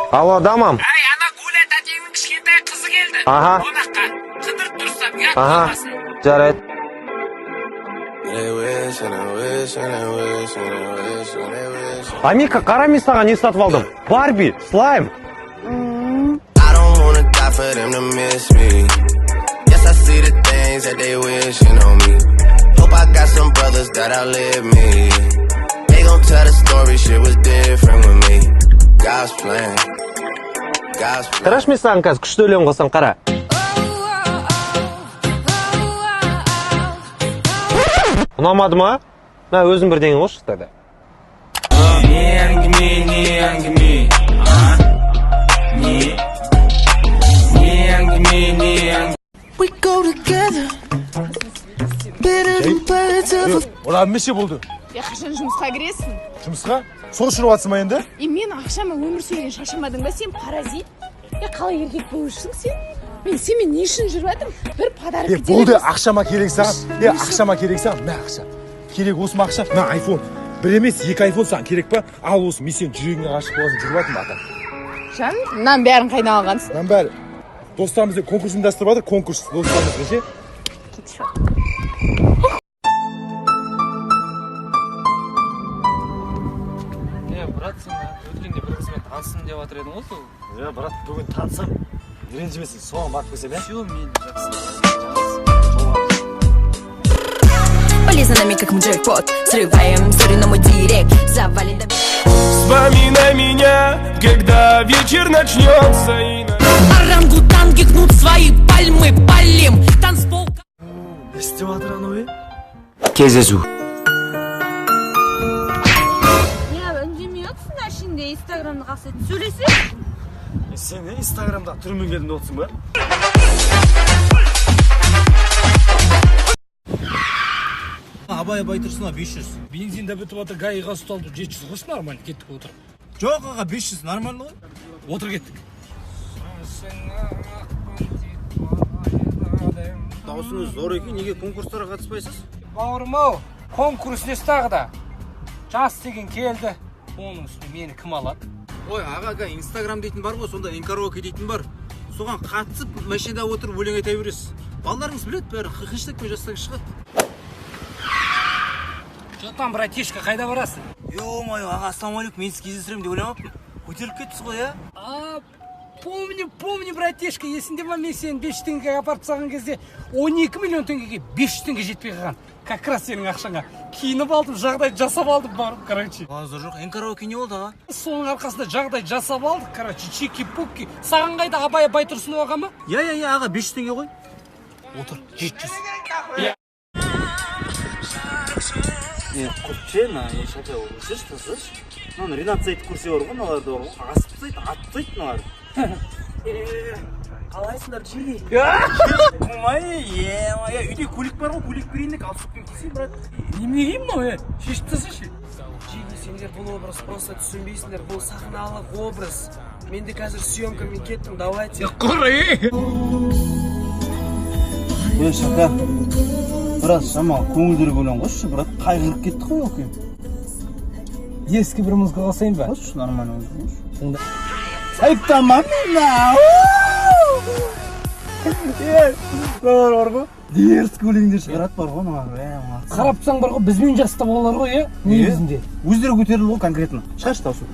Алло, дамам. Ай, ана Гуля тәтеңнің кішкентай қызы келді. Аха. Қонаққа. Қыдырып тұрсам, ұят Аха. болмасын. Жарайды. Амика, қара мен саған не сатып алдым? Барби, слайм. I don't wanna die for them to miss me. Yes, I see the things that they wishing on me. Hope I got some brothers that outlive me. They gon' tell the story, shit was different with me. God's plan. God's plan. Қараш мен саған қазір күшті өлең қосам, қара. Ұнамады ма? На, өзің бірдеңе қош қыстады. We go together. Better than birds of a Олар меше болды. Қашан жұмысқа кіресің? Жұмысқа? Сол үшін жатсың ба енді? Мен ақшама өмір сүрген шаршамадың ба сен, паразит? Қалай еркек болушың сен? Мен сенімен не үшін жүріп жатырмын? Бір подарок кетеді. Болды, ақшама керек саған. Ақшама керек саған. Мә ақша. Керек осы ма ақша? Мә айфон. Бір емес, 2 айфон саған керек па? Ал осы, мен сен жүрегіңе ғашық боласың, жүріп жатырмын ата. Жан, мынаны бәрін қайдан алғансың? Мынаны бәрі. Достарымызда конкурс ұйымдастырып жатыр, конкурс достарымызға ше. Брат, сен өткенде бір қызбен танысым деп жатыр едің ғой сол. Брат, бүгін танысам. Ренжімесің, соған барып келсем, Все, мен жақсы. Полезно нами как мы джекпот. Срываем стори на мой директ. Завалим до... Вспоминай меня, когда вечер начнется и... Орангутанги гнут свои пальмы, палим. Танцпол... не істеп жатыр анау е? Кездесу. Инстаграмды қақсы сөйлесе? Сен Инстаграмда түрмен келдің отырсың ба? Абай тұрсына 500. Бензин да бітіп жатыр, гаиға ұсталды 700 қойшы, нормально, кеттік отыр. Жоқ аға 500 нормально ғой. Отыр кеттік. Дауысыңыз зор екен, неге конкурстарға қатыспайсыз? Бауырым-ау, конкурс несі тағы да? Жас деген келді. Оның үстіне мені кім алады? Ой, аға, Инстаграм дейтін бар ғой, сонда инкараоке дейтін бар. Соған қатысып, машинада отырып өлең айта бересіз. Балдарыңыз біледі, бәрі хыхыштықпен жастағы шығады. Жотан, братишка, қайда барасың? Ё-моё, аға, ассалаумалейкум, мен сіз кездестіремін деп ойламаппын. Көтеріліп кеттісіз ғой, а? Помни, братишка, есінде ма, мен сені 5 теңгеге апарып тастаған кезде 12 миллион теңгеге 500 теңге жетпей қалған. Как раз сенің ақшаңа киініп алдым, жағдай жасап алдым барып, короче. Азыр жоқ, инкараоке не болды, аға? Соның арқасында жағдай жасап алдық, короче, чики-пуки. Саған қайда Абай Байтұрсынов аға ма? Я, аға, 500 теңге ғой. Отыр, 700. Құтче, шақа олышыш, тасыш. Ренат сайты көрсе бар ғой, наларды бар ғой. Асып сайты, атып сайты наларды. Қалайсыңдар, чили? Құмай, үйде көлік бар ғой, көлік берейіндік, алсықпен келсей, брат. Неменеге мынау, шешіп тасышы. Чили, сендер бұл образ просто түсінбейсіңдер, бұл сахналық образ. Менде қазір съемкамен кеттім, давайте. Құры! Ой, шақа. Брат, шама, көңілдері көлен қошы, брат, қайғырып кетті ғой, оқиым. Ескі бір музыка қалсайын ба? Қошы, нормально қошы. Сонда... Айта мамина! Бар ғой? Дерскі өлеңдер шығарат бар ғой, қарап тұрсаң бар ғой, бізбен жаста болар ғой, негізінде. Өздері көтерілді ғой конкретно. Шығаршы таусы.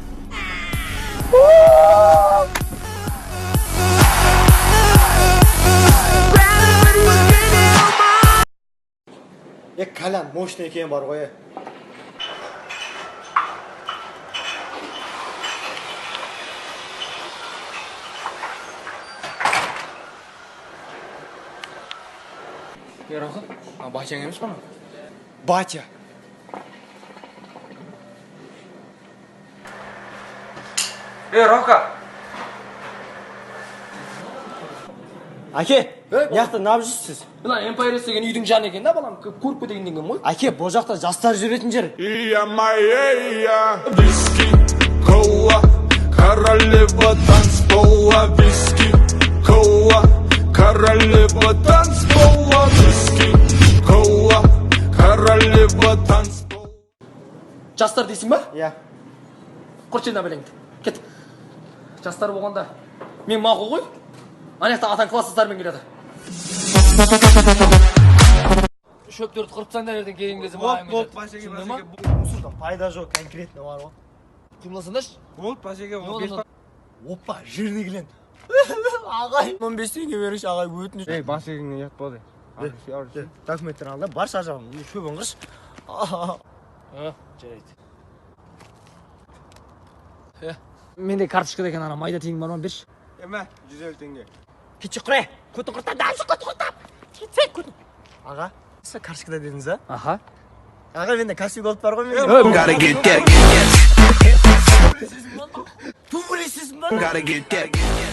Кәләм, мощный екен бар ғой. Роха, батяң емес па? Батя. Роха! Әке, неяқта не алып жүрсіз? Мына Empire деген үйдің жаны екен да, балам, көріп деген деген ғой. Әке, бұл жақта жастар жүретін жер. Виски, кола, королева танцпола. Виски, кола, королева танцпола. Виски, кола, королева танцпола. Жастар дейсің ба? Иә. Құрчена біліңді. Кет. жастар болғанда мен мақұл ғой. Ана жақта атаң класстастарымен келеді. Шөптерді қырыпсаңдар ертең келген кезде маған Болды, Башеге. Мусордан пайда жоқ, конкретно бар ғой. Қимылсаңдаршы. Болды, Башеге. Опа, Опа, жирный клиент. Ағай, 15 теңге беріңші, ағай, өтініш. Ей, Башегіңнен ұят болды. Документтер ал да, бар шаржағым, шөбін қырш. жарайды. Менде карточкада екен ана майда тиын бар ма, берші. Мә, 150 теңге. Кетші құре, көтін құртан, дәмші көтін құртан. Кетсек көтін. Аға, сіз карточкада дедіңіз, а? Аха. Аға, менде каспи голд бар ғой мен. Gotta get that. Тумылесіз ба? Gotta get that.